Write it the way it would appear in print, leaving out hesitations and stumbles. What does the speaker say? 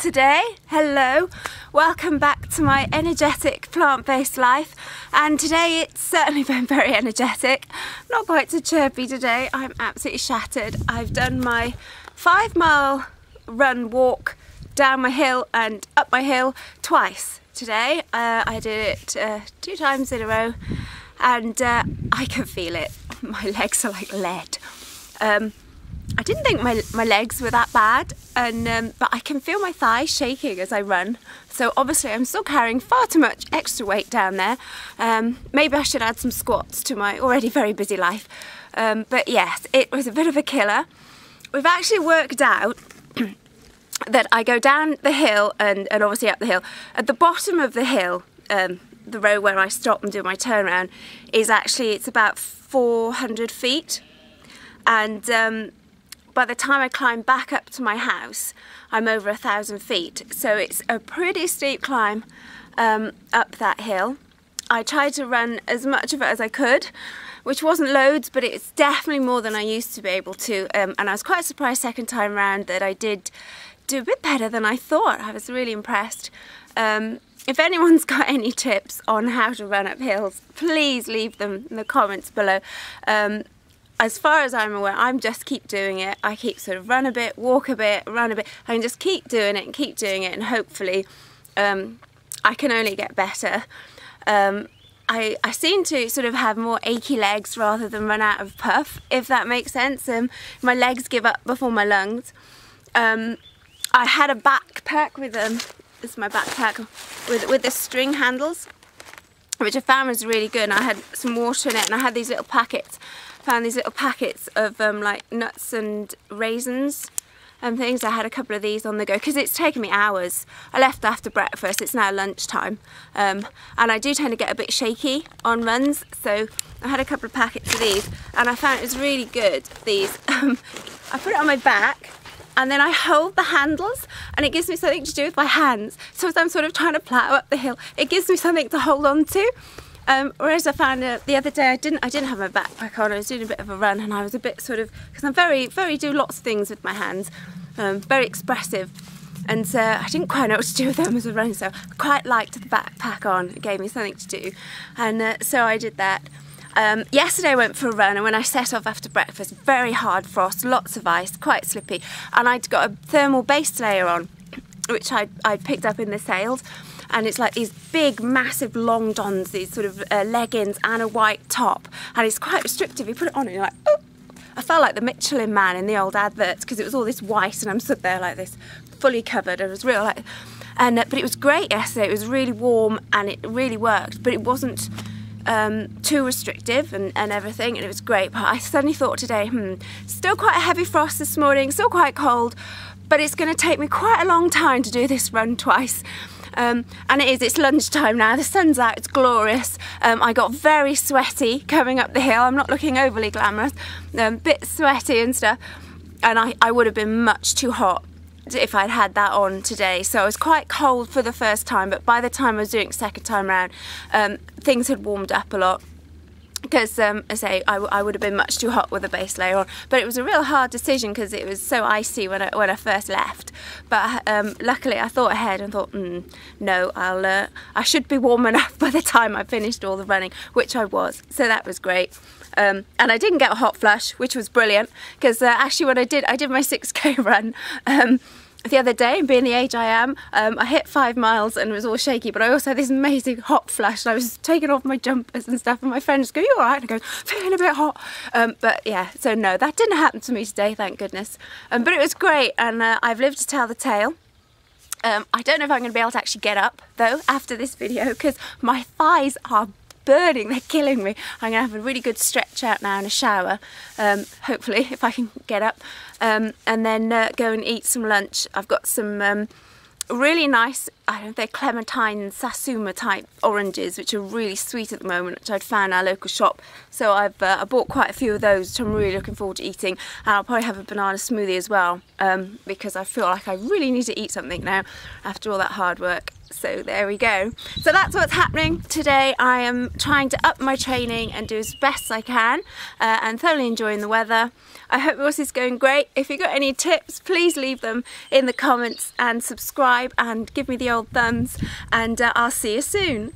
today. Hello, welcome back to my energetic plant-based life, and today it's certainly been very energetic. Not quite so chirpy today. I'm absolutely shattered. I've done my 5-mile run walk down my hill and up my hill twice today. I did it 2 times in a row, and I can feel it. My legs are like lead. I didn't think my legs were that bad, and but I can feel my thighs shaking as I run. So obviously I'm still carrying far too much extra weight down there. Maybe I should add some squats to my already very busy life. But yes, it was a bit of a killer. We've actually worked out that I go down the hill and obviously up the hill. At the bottom of the hill, the road where I stop and do my turnaround is actually, it's about 400 feet. And by the time I climb back up to my house, I'm over 1,000 feet. So it's a pretty steep climb up that hill. I tried to run as much of it as I could, which wasn't loads, but it's definitely more than I used to be able to. And I was quite surprised second time round that I did do a bit better than I thought. I was really impressed. If anyone's got any tips on how to run up hills, please leave them in the comments below. As far as I'm aware, I just keep doing it. I keep sort of run a bit, walk a bit, run a bit. I can just keep doing it and keep doing it, and hopefully I can only get better. I seem to sort of have more achy legs rather than run out of puff, if that makes sense. My legs give up before my lungs. I had a backpack with this is my backpack with the string handles, which I found was really good. And I had some water in it, and I had these little packets. Found these little packets of like nuts and raisins and things. I had a couple of these on the go because it's taken me hours. I left after breakfast. It's now lunchtime, and I do tend to get a bit shaky on runs, so I had a couple of packets of these, and I found it was really good. These I put it on my back, and then I hold the handles, and it gives me something to do with my hands. So as I'm sort of trying to plough up the hill, it gives me something to hold on to. Whereas I found the other day I didn't have my backpack on. I was doing a bit of a run, and I was a bit sort of, because I'm very do lots of things with my hands, very expressive, and so I didn't quite know what to do with them as a run. So I quite liked the backpack on. It gave me something to do, and so I did that. Yesterday I went for a run, and when I set off after breakfast, very hard frost, lots of ice, quite slippy, and I'd got a thermal base layer on, which I picked up in the sales. And it's like these big, massive long dons, these sort of leggings and a white top. And it's quite restrictive. You put it on and you're like, oh! I felt like the Michelin Man in the old adverts, because it was all this white and I'm stood there like this, fully covered. It was real like, but it was great yesterday. It was really warm and it really worked, but it wasn't too restrictive and everything, and it was great. But I suddenly thought today, still quite a heavy frost this morning, still quite cold, but it's going to take me quite a long time to do this run twice. And it's lunchtime now, the sun's out, it's glorious. I got very sweaty coming up the hill. I'm not looking overly glamorous, bit sweaty and stuff, and I would have been much too hot if I'd had that on today. So I was quite cold for the first time, but by the time I was doing it second time round, things had warmed up a lot. Because, I say, I would have been much too hot with a base layer on. But it was a real hard decision because it was so icy when I first left. But luckily I thought ahead and thought, no, I should be warm enough by the time I finished all the running, which I was. So that was great. And I didn't get a hot flush, which was brilliant, because actually when I did my 6K run the other day, and being the age I am, I hit 5 miles and was all shaky, but I also had this amazing hot flush, and I was taking off my jumpers and stuff, and my friends go, "You all right?" And I go, "Feeling a bit hot." But yeah, so no, that didn't happen to me today, thank goodness. But it was great, and I've lived to tell the tale. I don't know if I'm going to be able to actually get up, though, after this video, because my thighs are burning, they're killing me. I'm going to have a really good stretch out now and a shower, hopefully, if I can get up, and then go and eat some lunch. I've got some really nice, I don't know if they're clementine satsuma type oranges, which are really sweet at the moment, which I'd found in our local shop. So I bought quite a few of those, which I'm really looking forward to eating. And I'll probably have a banana smoothie as well, because I feel like I really need to eat something now after all that hard work. So there we go. So that's what's happening today. I am trying to up my training and do as best I can and thoroughly enjoying the weather. I hope yours is going great. If you've got any tips, please leave them in the comments and subscribe and give me the old thumbs, and I'll see you soon.